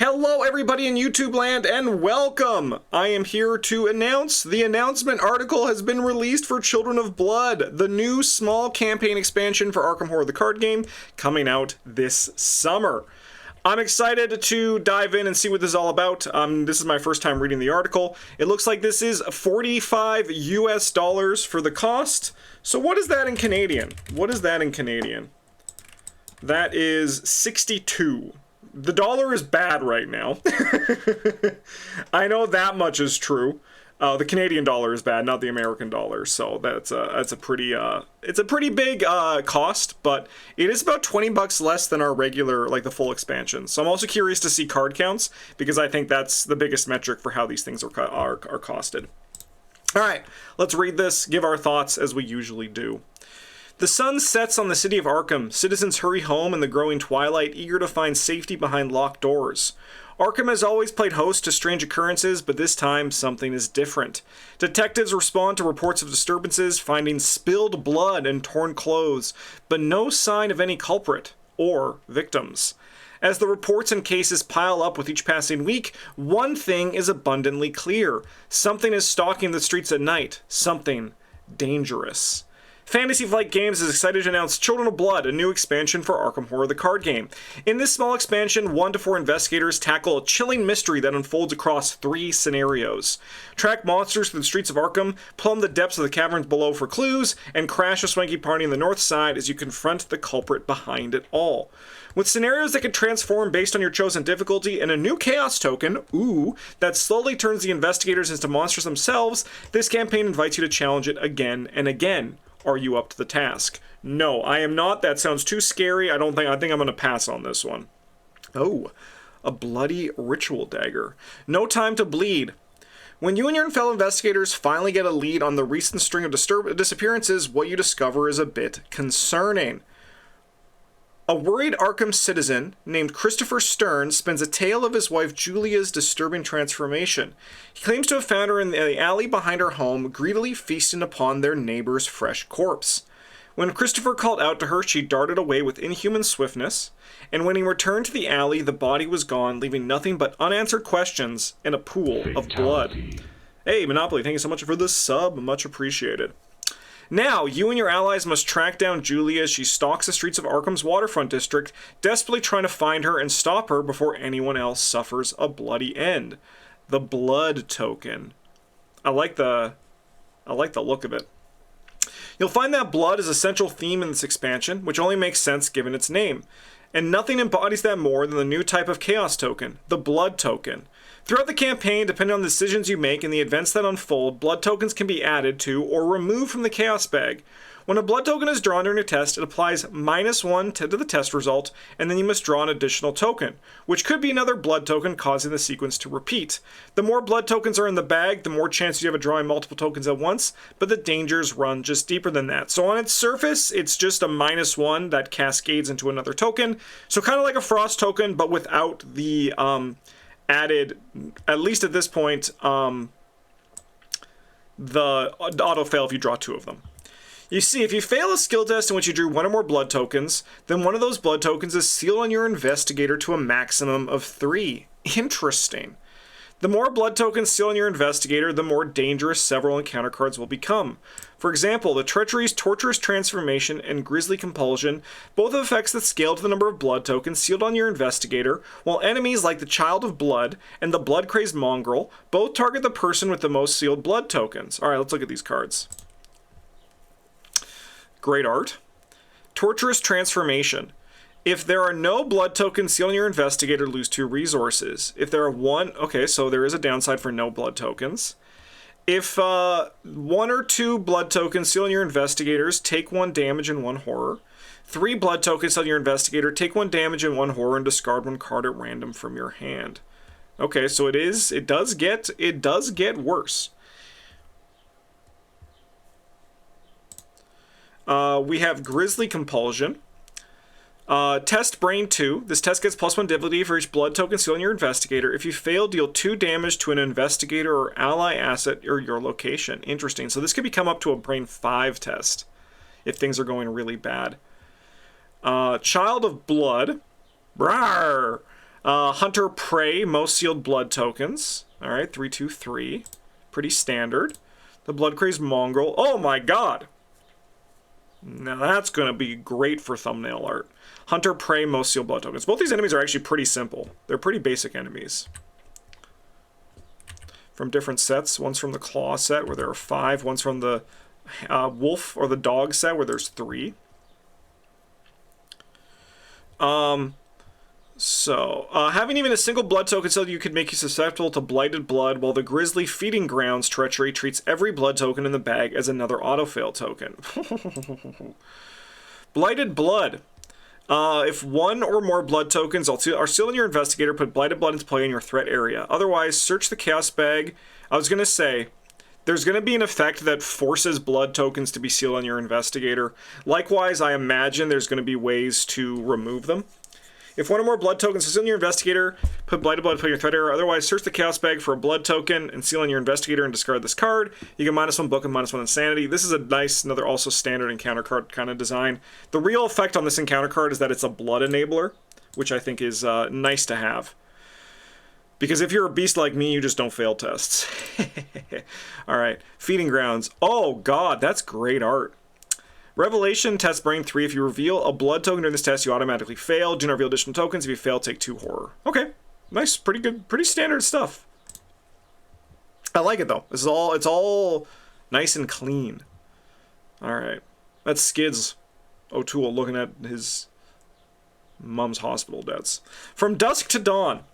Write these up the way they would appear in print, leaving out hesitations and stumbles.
Hello everybody in YouTube land and welcome! I am here to announce the announcement article has been released for Children of Blood, the new small campaign expansion for Arkham Horror the card game coming out this summer. I'm excited to dive in and see what this is all about. This is my first time reading the article. It looks like this is $45 US for the cost. So what is that in Canadian? What is that in Canadian? That is 62. The dollar is bad right now. I know that much is true. The Canadian dollar is bad, not the American dollar. So that's a pretty it's a pretty big cost, but it is about $20 less than our regular, like the full expansion. So I'm also curious to see card counts because I think that's the biggest metric for how these things are costed. All right, let's read this, give our thoughts as we usually do. The sun sets on the city of Arkham. Citizens hurry home in the growing twilight, eager to find safety behind locked doors. Arkham has always played host to strange occurrences, but this time something is different. Detectives respond to reports of disturbances, finding spilled blood and torn clothes, but no sign of any culprit or victims. As the reports and cases pile up with each passing week, one thing is abundantly clear. Something is stalking the streets at night. Something dangerous. Fantasy Flight Games is excited to announce Children of Blood, a new expansion for Arkham Horror the card game. In this small expansion, 1 to 4 investigators tackle a chilling mystery that unfolds across 3 scenarios. Track monsters through the streets of Arkham, plumb the depths of the caverns below for clues, and crash a swanky party on the north side as you confront the culprit behind it all. With scenarios that can transform based on your chosen difficulty and a new chaos token, that slowly turns the investigators into monsters themselves, this campaign invites you to challenge it again and again. Are you up to the task? No, I am not. That sounds too scary. I think I'm going to pass on this one. Oh, a bloody ritual dagger. No time to bleed. When you and your fellow investigators finally get a lead on the recent string of disappearances, what you discover is a bit concerning. A worried Arkham citizen named Christopher Stern spins a tale of his wife Julia's disturbing transformation. He claims to have found her in the alley behind her home, greedily feasting upon their neighbor's fresh corpse. When Christopher called out to her, she darted away with inhuman swiftness, and when he returned to the alley, the body was gone, leaving nothing but unanswered questions and a pool of blood. Hey, Monopoly, thank you so much for the sub. Much appreciated. Now, you and your allies must track down Julia as she stalks the streets of Arkham's waterfront district, desperately trying to find her and stop her before anyone else suffers a bloody end. The blood token. I like the look of it. You'll find that blood is a central theme in this expansion, which only makes sense given its name. And nothing embodies that more than the new type of chaos token, the blood token. Throughout the campaign, depending on the decisions you make and the events that unfold, blood tokens can be added to or removed from the chaos bag. When a blood token is drawn during a test, it applies -1 to the test result, and then you must draw an additional token, which could be another blood token causing the sequence to repeat. The more blood tokens are in the bag, the more chance you have of drawing multiple tokens at once, but the dangers run just deeper than that. So on its surface, it's just a -1 that cascades into another token, so kind of like a frost token, but without the added, at least at this point, the auto-fail if you draw 2 of them. You see, if you fail a skill test in which you drew 1 or more blood tokens, then one of those blood tokens is sealed on your investigator to a maximum of 3. Interesting. The more blood tokens sealed on your investigator, the more dangerous several encounter cards will become. For example, the Treachery's Torturous Transformation and Grisly Compulsion both have effects that scale to the number of blood tokens sealed on your investigator, while enemies like the Child of Blood and the Blood-Crazed Mongrel both target the person with the most sealed blood tokens. Alright, let's look at these cards. Great art. Torturous Transformation. If there are no blood tokens sealed on your investigator, lose 2 resources. If there are 1... Okay, so there is a downside for no blood tokens. If 1 or 2 blood tokens sealed on your investigators, take 1 damage and 1 horror. 3 blood tokens on your investigator, take 1 damage and 1 horror, and discard 1 card at random from your hand. Okay, so it does get worse. We have Grisly Compulsion. Test Brain 2. This test gets +1 difficulty for each blood token sealed on your investigator. If you fail, deal 2 damage to an investigator or ally asset or your location. Interesting. So this could become up to a Brain 5 test if things are going really bad. Child of Blood. Brawr. Hunter Prey, most sealed blood tokens. All right, 3, 2, 3. Pretty standard. The Blood Crazed Mongrel. Oh my god! Now that's going to be great for thumbnail art. Hunter Prey, most sealed blood tokens. Both these enemies are actually pretty simple. They're pretty basic enemies. From different sets. One's from the Claw set, where there are 5. One's from the Wolf or the Dog set, where there's 3. Having even a single blood token so you could make you susceptible to Blighted Blood, while the Grisly Feeding Grounds treachery treats every blood token in the bag as another autofail token. Blighted Blood. If one or more blood tokens are still in your investigator, put Blighted Blood into play in your threat area. Otherwise, search the Chaos Bag. I was going to say, there's going to be an effect that forces blood tokens to be sealed on your investigator. Likewise, I imagine there's going to be ways to remove them. If one or more blood tokens is in your investigator, put Blighted Blood in your threat area. Otherwise, search the Chaos Bag for a blood token and seal on your investigator and discard this card. You get -1 book and -1 insanity. This is a nice, another also standard encounter card kind of design. The real effect on this encounter card is that it's a blood enabler, which I think is nice to have. Because if you're a beast like me, you just don't fail tests. Alright, Feeding Grounds. Oh god, that's great art. Revelation, test brain 3. If you reveal a blood token during this test, you automatically fail. Do not reveal additional tokens. If you fail, take 2 horror. Okay. Nice. Pretty good. Pretty standard stuff. I like it, though. It's all nice and clean. Alright. That's Skids O'Toole looking at his mom's hospital debts. From Dusk to Dawn.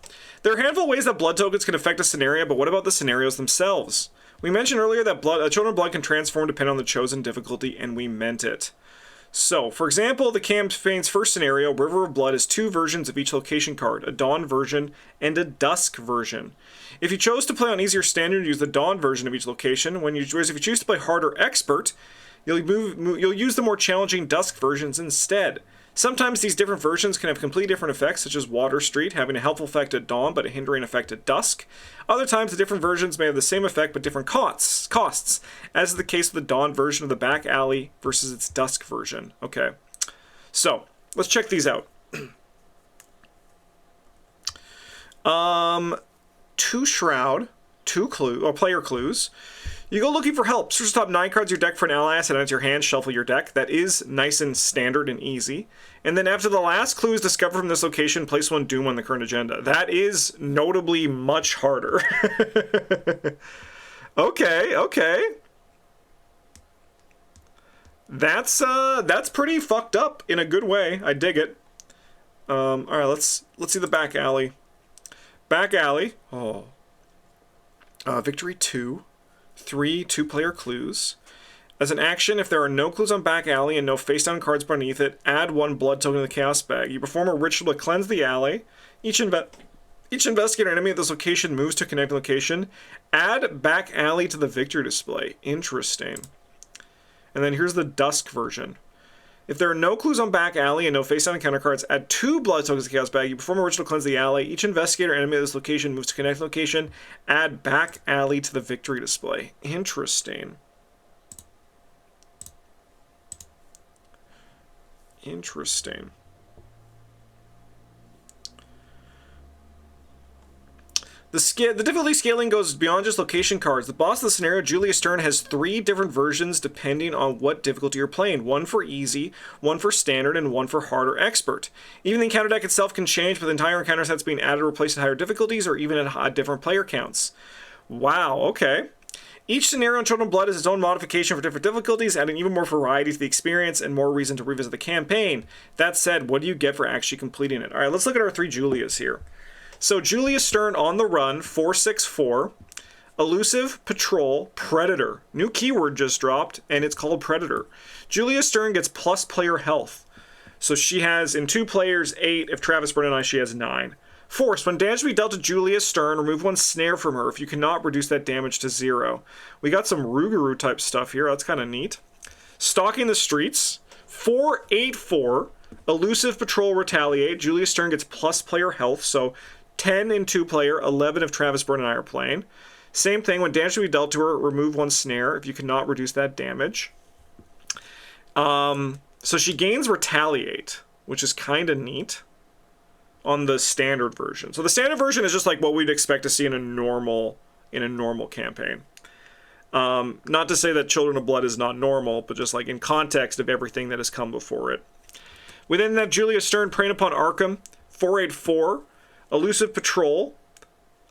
There are a handful of ways that blood tokens can affect a scenario, but what about the scenarios themselves? We mentioned earlier that Children of Blood can transform depending on the chosen difficulty, and we meant it. So, for example, the campaign's first scenario, River of Blood, is 2 versions of each location card, a Dawn version and a Dusk version. If you chose to play on easier standard, use the Dawn version of each location. Whereas if you choose to play hard or expert, you'll use the more challenging Dusk versions instead. Sometimes these different versions can have completely different effects, such as Water Street having a helpful effect at dawn but a hindering effect at dusk. Other times the different versions may have the same effect but different costs, as is the case with the dawn version of the back alley versus its dusk version. Okay, so let's check these out. 2 Shroud, 2 player clues. You go looking for help. Search the top 9 cards of your deck for an ally asset into your hand, shuffle your deck. That is nice and standard and easy. And then after the last clue is discovered from this location, place 1 Doom on the current agenda. That is notably much harder. Okay. That's pretty fucked up in a good way. I dig it. Alright, let's see the back alley. Back alley. Oh. Victory 2. 3 2-player clues. As an action, if there are no clues on back alley and no face-down cards beneath it, add 1 blood token to the Chaos Bag. You perform a ritual to cleanse the alley. Each investigator enemy at this location moves to a connecting location. Add back alley to the victory display. Interesting. And then here's the Dusk version. If there are no clues on back alley and no face-down encounter cards, add 2 blood tokens to the Chaos Bag. You perform a ritual to cleanse the alley. Each investigator enemy at this location moves to connect location. Add back alley to the victory display. Interesting. Interesting. The difficulty scaling goes beyond just location cards. The boss of the scenario, Julia Stern, has 3 different versions depending on what difficulty you're playing. 1 for easy, 1 for standard, and 1 for hard or expert. Even the encounter deck itself can change, with entire encounter sets being added or replaced at higher difficulties, or even at different player counts. Wow, okay. Each scenario in Children of Blood is its own modification for different difficulties, adding even more variety to the experience and more reason to revisit the campaign. That said, what do you get for actually completing it? Alright, let's look at our 3 Julias here. So Julia Stern on the run, 4/6/4, elusive, patrol, predator. New keyword just dropped, and it's called predator. Julia Stern gets plus player health. So she has, in 2 players, 8. If Travis Brennan and I, she has 9. Force. When damage be dealt to Julia Stern, remove 1 snare from her. If you cannot, reduce that damage to 0. We got some Rougarou type stuff here. That's kind of neat. Stalking the streets. 4/8/4, elusive, patrol, retaliate. Julia Stern gets plus player health, so 10 in 2-player, 11 if Travis Byrne and I are playing. Same thing, when damage will be dealt to her, remove 1 snare if you cannot reduce that damage. So she gains retaliate, which is kind of neat. on the standard version. So the standard version is just like what we'd expect to see in a normal campaign. Not to say that Children of Blood is not normal, but just like in context of everything that has come before it. We then have Julia Stern preying upon Arkham, 484, Elusive Patrol,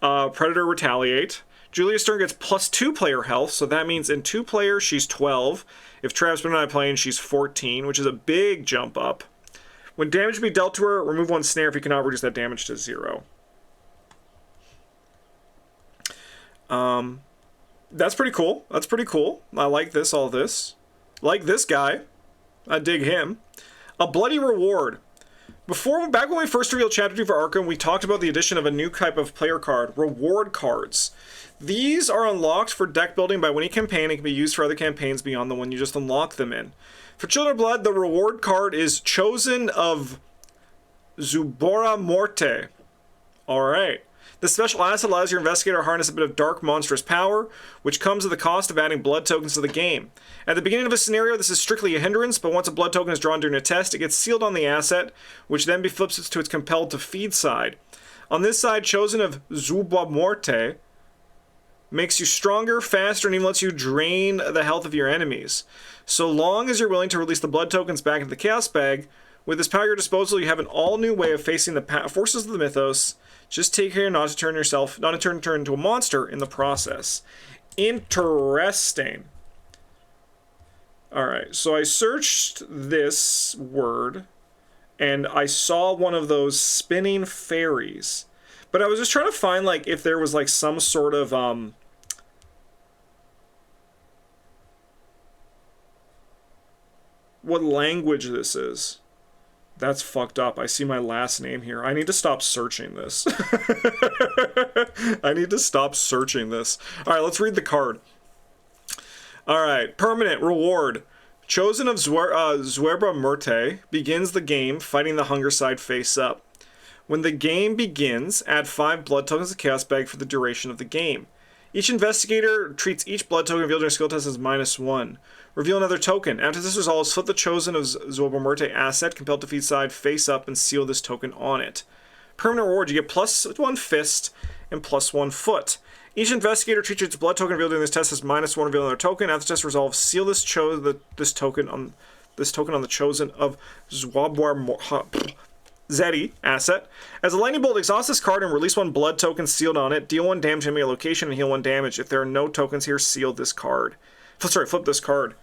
Predator Retaliate. Julia Stern gets +2 player health, so that means in 2 players she's 12. If Travis and I playing, she's 14, which is a big jump up. When damage be dealt to her, remove 1 snare if you cannot reduce that damage to 0. That's pretty cool. That's pretty cool. I like this, all this. Like this guy. I dig him. A Bloody Reward. Back when we first revealed Chapter 2 for Arkham, we talked about the addition of a new type of player card, Reward Cards. These are unlocked for deck building by winning campaign and can be used for other campaigns beyond the one you just unlocked them in. For Children of Blood, the reward card is Chosen of Zubora Morte. Alright. This special asset allows your investigator to harness a bit of dark, monstrous power, which comes at the cost of adding blood tokens to the game. At the beginning of a scenario, this is strictly a hindrance, but once a blood token is drawn during a test, it gets sealed on the asset, which then flips to its compelled to feed side. On this side, Chosen of Zubora Morte makes you stronger, faster, and even lets you drain the health of your enemies. So long as you're willing to release the blood tokens back into the Chaos Bag, with this power at your disposal, you have an all-new way of facing the forces of the mythos. Just take care not to turn into a monster in the process. Interesting. Alright, so I searched this word, and I saw one of those spinning fairies. But I was just trying to find, like, if there was, like, some sort of, what language this is. That's fucked up. I see my last name here. I need to stop searching this. I need to stop searching this. Alright, let's read the card. Alright, permanent reward. Chosen of Zuebra Murte begins the game fighting the hunger side face up. When the game begins, add 5 blood tokens to the Chaos Bag for the duration of the game. Each investigator treats each blood token revealed during a skill test as -1. Reveal another token. After this resolves, flip the Chosen of Zuebra Murte asset, compelled to feed side, face up, and seal this token on it. Permanent reward, you get +1 fist and +1 foot. Each investigator treats its blood token revealed during this test as -1, reveal another token. After the test resolves, seal this token on the Chosen of Zuebra Zeddy asset. As a lightning bolt, exhaust this card and release 1 blood token sealed on it. Deal 1 damage to a location and heal 1 damage. If there are no tokens here, seal this card. Flip this card.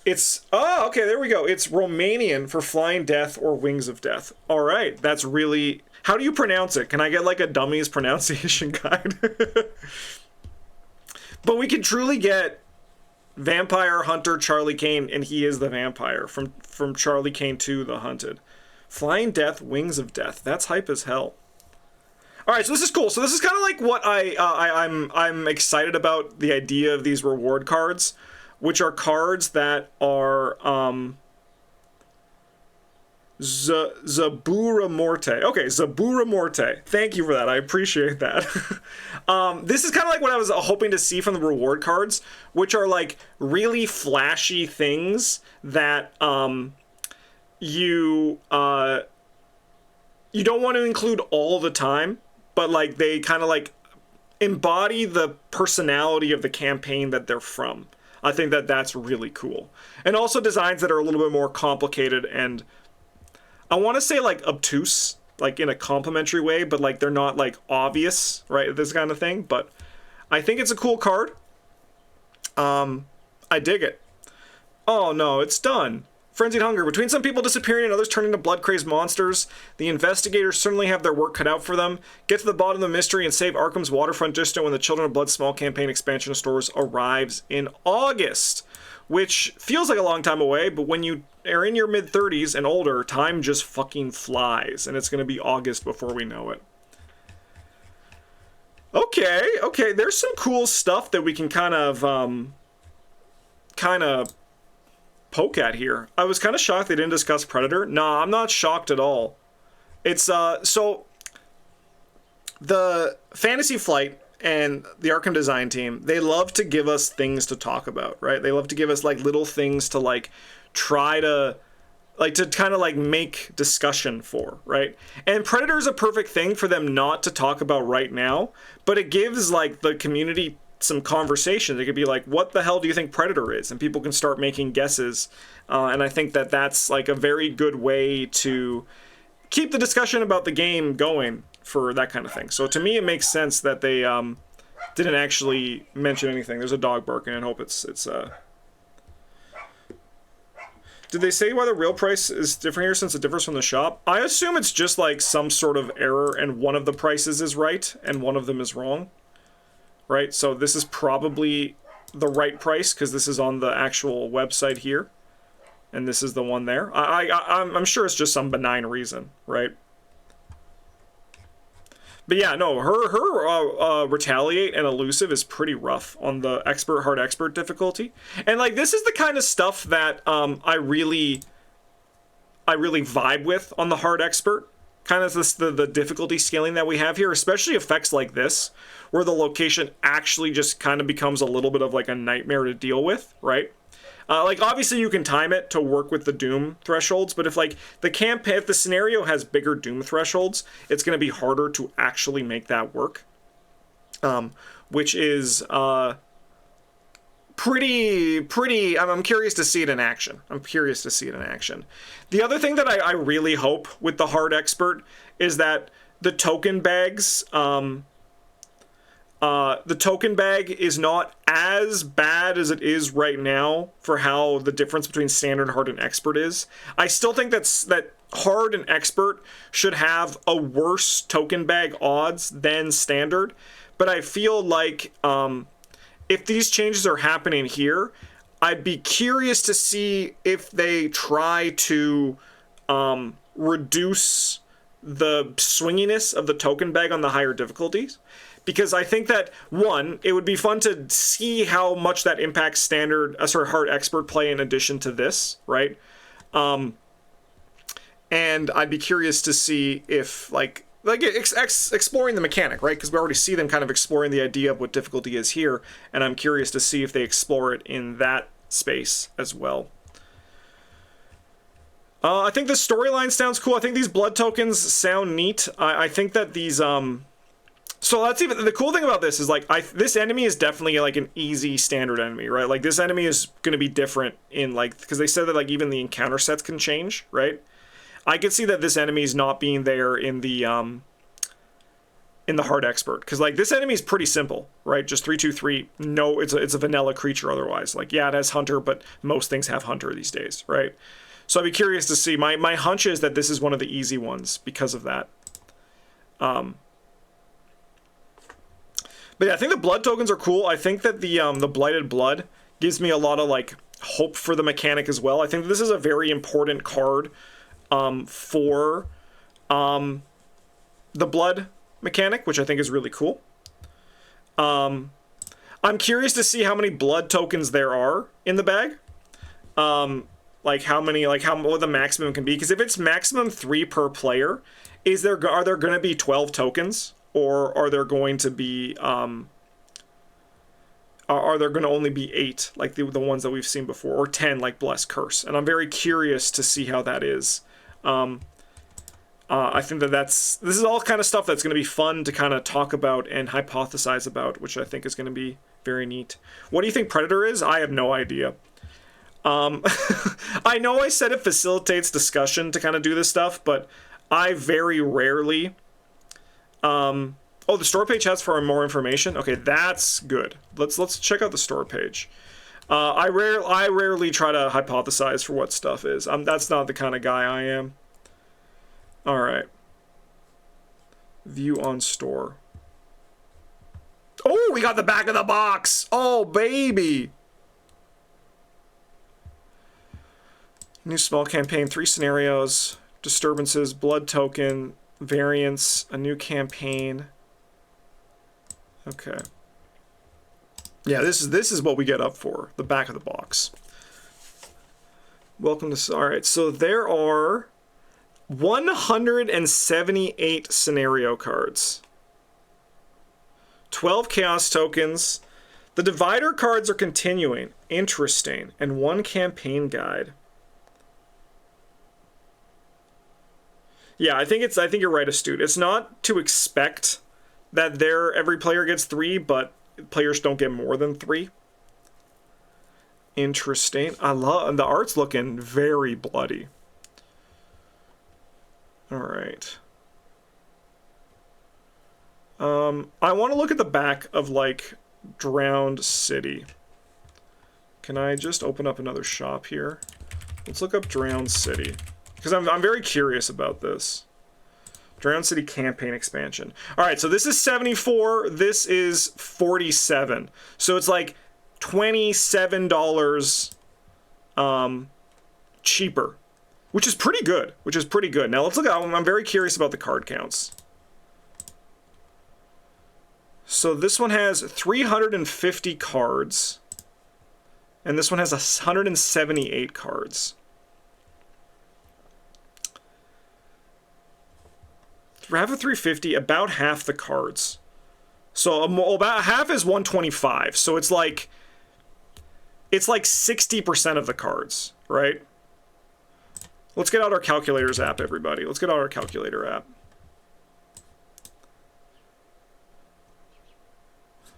Okay, there we go. It's Romanian for Flying Death or Wings of Death. Alright, that's really... How do you pronounce it? Can I get like a dummy's pronunciation guide? But we can truly get Vampire Hunter Charlie Kane, and he is the vampire from Charlie Kane 2, The Hunted. Flying Death, Wings of Death. That's hype as hell. Alright, so this is cool. So this is kind of like what I'm excited about, the idea of these reward cards, which are cards that are Zabura Morte. Okay, Zabura Morte. Thank you for that. I appreciate that. This is kind of like what I was hoping to see from the reward cards, which are like really flashy things that you don't want to include all the time, but like they kind of like embody the personality of the campaign that they're from. I think that that's really cool. And also designs that are a little bit more complicated and I want to say like obtuse, like in a complimentary way, but like they're not like obvious, right? This kind of thing. But I think it's a cool card. I dig it. Oh no, it's done. Frenzied Hunger. Between some people disappearing and others turning into blood-crazed monsters, the investigators certainly have their work cut out for them. Get to the bottom of the mystery and save Arkham's waterfront district when the Children of Blood small campaign expansion of stores arrives in August. Which feels like a long time away, but when you are in your mid-30s and older, time just fucking flies. And it's going to be August before we know it. Okay, there's some cool stuff that we can kind of poke at here. I was kind of shocked they didn't discuss Predator. Nah, I'm not shocked at all. It's, so, the Fantasy Flight and the Arkham design team, they love to give us things to talk about, right? They love to give us, like, little things to, like, try to like to kind of like make discussion for, right? And Predator is a perfect thing for them not to talk about right now, but it gives like the community some conversation. They could be like, what the hell do you think Predator is? And people can start making guesses. And I think that that's like a very good way to keep the discussion about the game going for that kind of thing. So to me, it makes sense that they didn't actually mention anything. There's a dog barking, and I hope it's Did they say why the real price is different here since it differs from the shop? I assume it's just like some sort of error and one of the prices is right and one of them is wrong. Right? So this is probably the right price because this is on the actual website here. And this is the one there. I'm sure it's just some benign reason, right? But yeah, no, her retaliate and elusive is pretty rough on the hard expert difficulty, and like this is the kind of stuff that I really vibe with on the hard expert. Kind of the difficulty scaling that we have here, especially effects like this, where the location actually just kind of becomes a little bit of like a nightmare to deal with, right? Like obviously you can time it to work with the doom thresholds, but if like if the scenario has bigger doom thresholds, it's going to be harder to actually make that work. Which is pretty. I'm curious to see it in action. The other thing that I really hope with the hard expert is that the token bags. The token bag is not as bad as it is right now for how the difference between standard, hard, and expert is. I still think that hard and expert should have a worse token bag odds than standard, but I feel like if these changes are happening here, I'd be curious to see if they try to reduce the swinginess of the token bag on the higher difficulties. Because I think that, one, it would be fun to see how much that impacts hard expert play in addition to this, right? And I'd be curious to see if, exploring the mechanic, right? Because we already see them kind of exploring the idea of what difficulty is here, and I'm curious to see if they explore it in that space as well. I think the storyline sounds cool. I think these blood tokens sound neat. I think that these... So that's even the cool thing about this is like this enemy is definitely like an easy standard enemy, right? Like this enemy is going to be different in like because they said that like even the encounter sets can change, right? I could see that this enemy is not being there in the hard expert because like this enemy is pretty simple, right? Just 3/2/3. No, it's a vanilla creature otherwise. Like yeah, it has hunter, but most things have hunter these days, right? So I'd be curious to see. My hunch is that this is one of the easy ones because of that. But yeah, I think the blood tokens are cool. I think that the blighted blood gives me a lot of like hope for the mechanic as well. I think this is a very important card for the blood mechanic, which I think is really cool. I'm curious to see how many blood tokens there are in the bag. What the maximum can be. Because if it's maximum 3 per player, are there going to be 12 tokens? Or are there going to be are there going to only be 8 like the ones that we've seen before, or 10 like Bless Curse? And I'm very curious to see how that is. I think this is all kind of stuff that's going to be fun to kind of talk about and hypothesize about, which I think is going to be very neat. What do you think Predator is? I have no idea. I know I said it facilitates discussion to kind of do this stuff, but I very rarely. Oh, the store page has for more information. Okay, that's good. Let's check out the store page. I rarely try to hypothesize for what stuff is. That's not the kind of guy I am. All right. View on store. Oh, we got the back of the box. Oh, baby. New small campaign, 3 scenarios, disturbances, blood token, variants, a new campaign. Okay. Yeah, this is what we get up for, the back of the box. Welcome to... Alright, so there are 178 scenario cards. 12 chaos tokens. The divider cards are continuing. Interesting. And 1 campaign guide. Yeah, I think you're right, Astute. It's not to expect that every player gets 3, but players don't get more than 3. Interesting. I love the art's looking very bloody. All right. I want to look at the back of like Drowned City. Can I just open up another shop here? Let's look up Drowned City because I'm very curious about this. Drowned City campaign expansion. All right, so this is 74. This is 47. So it's like $27 cheaper, which is pretty good. Now let's look at. I'm very curious about the card counts. So this one has 350 cards, and this one has 178 cards. Half of 350, about half the cards. So about half is 125. So it's like 60% of the cards, right? Let's get out our calculators app, everybody. Let's get out our calculator app.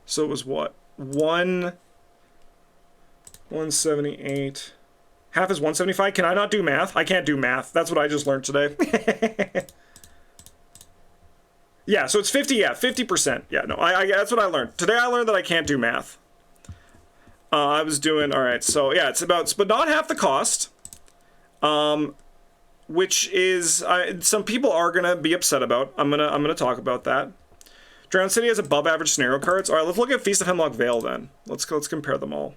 So it was what? 178. Half is 175. Can I not do math? I can't do math. That's what I just learned today. Yeah, so it's 50, yeah, 50%. Yeah, no, that's what I learned. Today I learned that I can't do math. I was doing, all right, so yeah, it's about, but not half the cost. Which is, some people are gonna be upset about. I'm gonna talk about that. Drowned City has above average scenario cards. All right, let's look at Feast of Hemlock Vale then. Let's compare them all.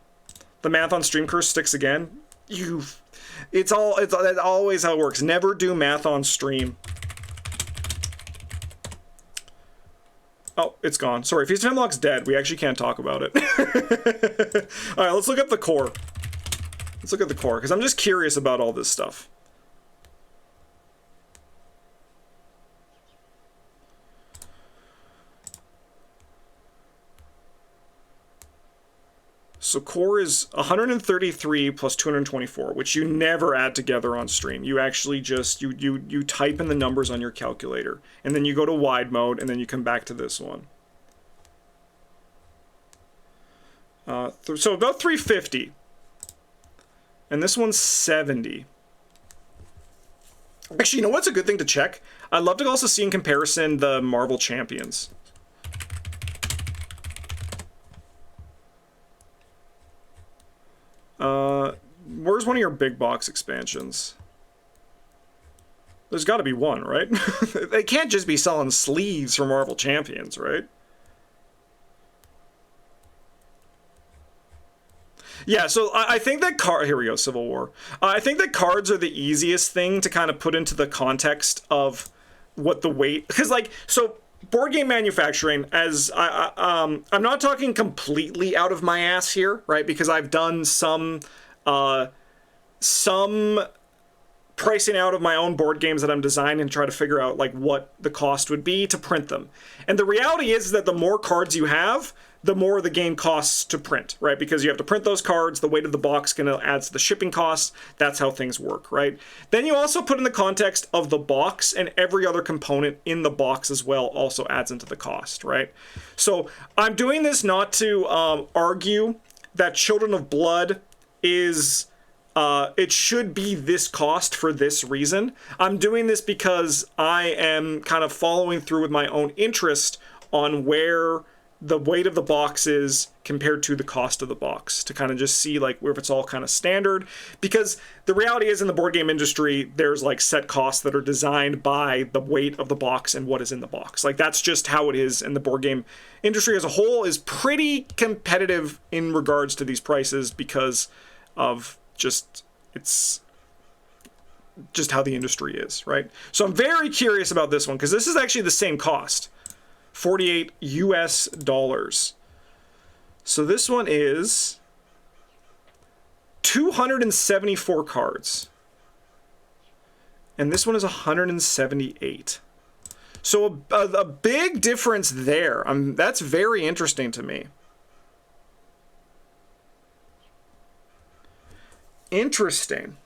The math on stream curse sticks again. It's always how it works. Never do math on stream. Oh, it's gone. Sorry, Feast of Hemlock's dead. We actually can't talk about it. All right, let's look up the core. Let's look at the core, because I'm just curious about all this stuff. So core is 133 plus 224, which you never add together on stream. You actually just, you type in the numbers on your calculator, and then you go to wide mode, and then you come back to this one. So about 350. And this one's 70. Actually, you know what's a good thing to check? I'd love to also see in comparison the Marvel Champions. Where's one of your big box expansions? There's got to be one, right? They can't just be selling sleeves for Marvel Champions, right? Yeah, so I think that here we go, Civil War. I think that cards are the easiest thing to kind of put into the context of what the weight, because like, so board game manufacturing, as I'm not talking completely out of my ass here, right? Because I've done some pricing out of my own board games that I'm designing and try to figure out like what the cost would be to print them. And the reality is that the more cards you have, the more the game costs to print, right? Because you have to print those cards, the weight of the box can add to the shipping costs. That's how things work, right? Then you also put in the context of the box, and every other component in the box as well also adds into the cost, right? So I'm doing this not to argue that Children of Blood is, it should be this cost for this reason. I'm doing this because I am kind of following through with my own interest on where the weight of the box is compared to the cost of the box, to kind of just see like where if it's all kind of standard. Because the reality is in the board game industry, there's like set costs that are designed by the weight of the box and what is in the box. Like that's just how it is, and the board game industry as a whole is pretty competitive in regards to these prices because of just, it's just how the industry is, right? So I'm very curious about this one because this is actually the same cost. $48 US. So this one is 274 cards. And this one is 178. So a big difference there. That's very interesting to me. Interesting.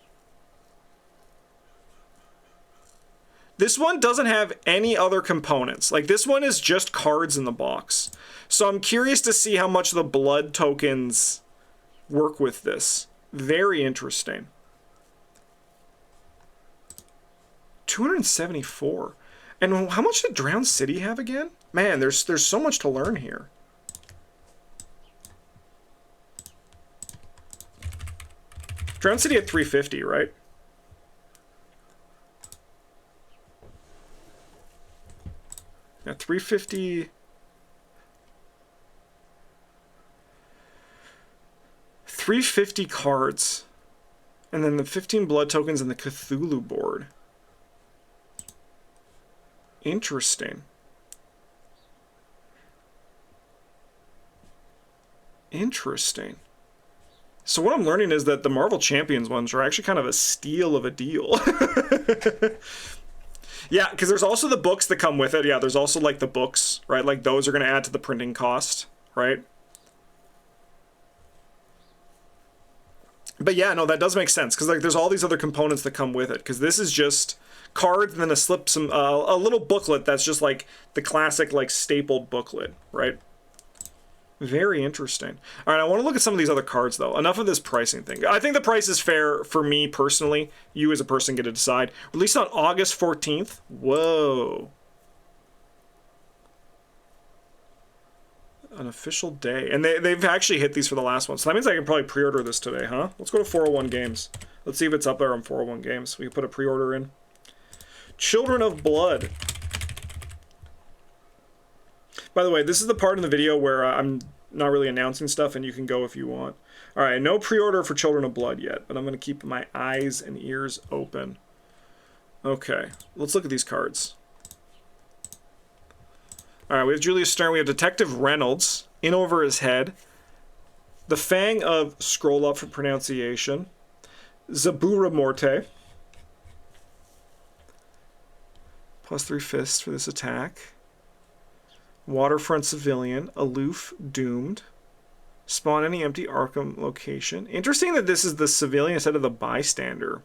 This one doesn't have any other components. Like, this one is just cards in the box. So I'm curious to see how much the blood tokens work with this. Very interesting. 274. And how much did Drowned City have again? Man, there's so much to learn here. Drowned City at 350, right? Yeah, 350. 350 cards. And then the 15 blood tokens and the Cthulhu board. Interesting. Interesting. So what I'm learning is that the Marvel Champions ones are actually kind of a steal of a deal. Yeah, because there's also the books that come with it. Yeah, there's also, like, the books, right? Like, those are going to add to the printing cost, right? But yeah, no, that does make sense, because, like, there's all these other components that come with it, because this is just cards and then a little booklet that's just, like, the classic, like, stapled booklet, right? Very interesting. All right, I want to look at some of these other cards, though. Enough of this pricing thing. I think the price is fair for me personally. You as a person get to decide. Released on August 14th. Whoa. An official day. And they've actually hit these for the last one. So that means I can probably pre-order this today, huh? Let's go to 401 Games. Let's see if it's up there on 401 Games. We can put a pre-order in. Children of Blood. By the way, this is the part in the video where I'm not really announcing stuff, and you can go if you want. All right, no pre-order for Children of Blood yet, but I'm going to keep my eyes and ears open. Okay, let's look at these cards. All right, we have Julius Stern. We have Detective Reynolds, in over his head. The Fang of, scroll up for pronunciation. Zabura Morte. +3 fists for this attack. Waterfront Civilian, Aloof, Doomed. Spawn any empty Arkham location. Interesting that this is the civilian instead of the bystander.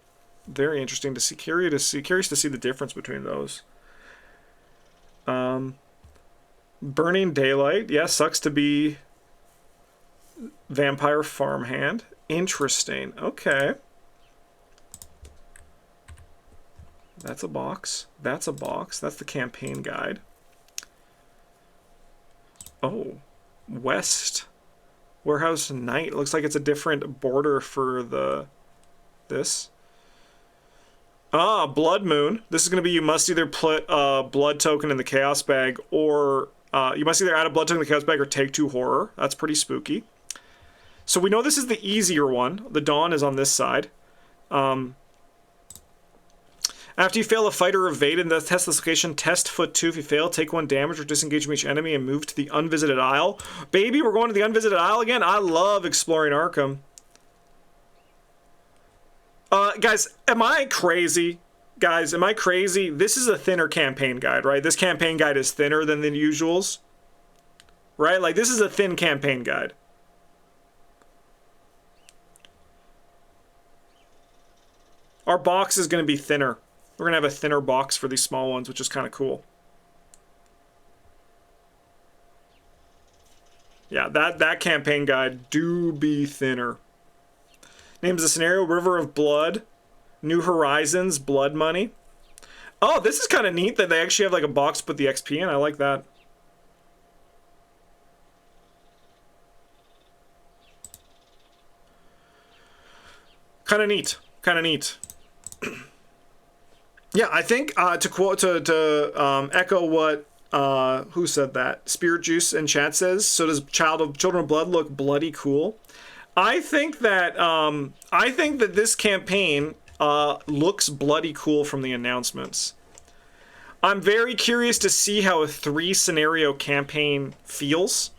Very interesting to see. Curious to see the difference between those. Burning Daylight. Yeah, sucks to be Vampire Farmhand. Interesting. Okay. That's a box. That's a box. That's the campaign guide. Oh, West Warehouse Knight. Looks like it's a different border for this. Ah, Blood Moon. This is going to be you must either put a blood token in the Chaos Bag or you must either add a blood token in the Chaos Bag or take 2 horror. That's pretty spooky. So we know this is the easier one. The Dawn is on this side. After you fail a fight or evade in the test this location, test foot 2. If you fail, take 1 damage or disengage from each enemy and move to the unvisited isle. Baby, we're going to the unvisited isle again? I love exploring Arkham. Guys, am I crazy? Guys, am I crazy? This is a thinner campaign guide, right? This campaign guide is thinner than the usuals. Right? Like, this is a thin campaign guide. Our box is going to be thinner. We're going to have a thinner box for these small ones, which is kind of cool. Yeah, that campaign guide do be thinner. Names the scenario, River of Blood, New Horizons, Blood Money. Oh, this is kind of neat that they actually have like a box to put the XP in. I like that. Kind of neat. Kind of neat. Yeah, I think to echo what who said that? Spirit Juice in chat says, so does Children of Blood look bloody cool? I think that this campaign looks bloody cool from the announcements. I'm very curious to see how a 3 scenario campaign feels.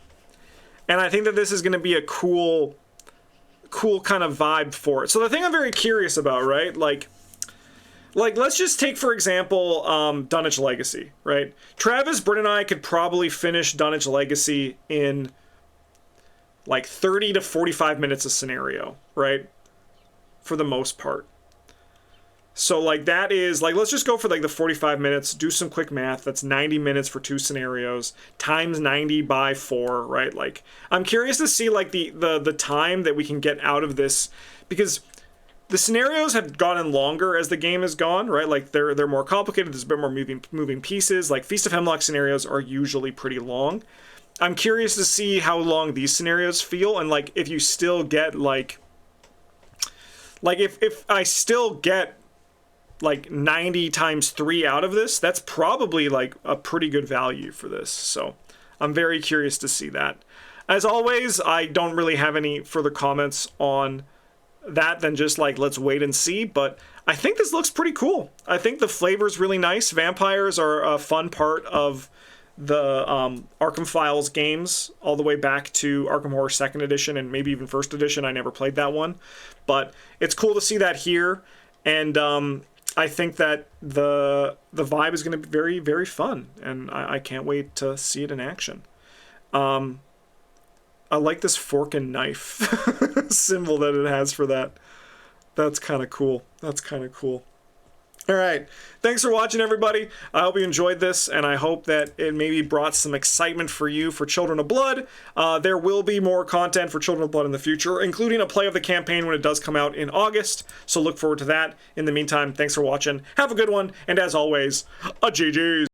And I think that this is going to be a cool kind of vibe for it. So the thing I'm very curious about, right? Like let's just take, for example, Dunwich Legacy, right? Travis, Britt, and I could probably finish Dunwich Legacy in like 30 to 45 minutes a scenario, right? For the most part. So like that is like, let's just go for like the 45 minutes, do some quick math. That's 90 minutes for 2 scenarios times 90 by 4, right? Like I'm curious to see like the time that we can get out of this, because the scenarios have gotten longer as the game has gone, right? Like they're more complicated. There's a bit more moving pieces. Like Feast of Hemlock scenarios are usually pretty long. I'm curious to see how long these scenarios feel, and like if you still get like if I still get like 90 times 3 out of this, that's probably like a pretty good value for this. So I'm very curious to see that. As always, I don't really have any further comments on that than just like, let's wait and see, but I think this looks pretty cool. I think the flavor's really nice. Vampires are a fun part of the Arkham Files games, all the way back to Arkham Horror 2nd Edition and maybe even 1st Edition. I never played that one, but it's cool to see that here, and I think that the vibe is going to be very, very fun, and I can't wait to see it in action. I like this fork and knife symbol that it has for that. That's kind of cool. That's kind of cool. All right. Thanks for watching, everybody. I hope you enjoyed this, and I hope that it maybe brought some excitement for you for Children of Blood. There will be more content for Children of Blood in the future, including a play of the campaign when it does come out in August, so look forward to that. In the meantime, thanks for watching. Have a good one, and as always, a GG's.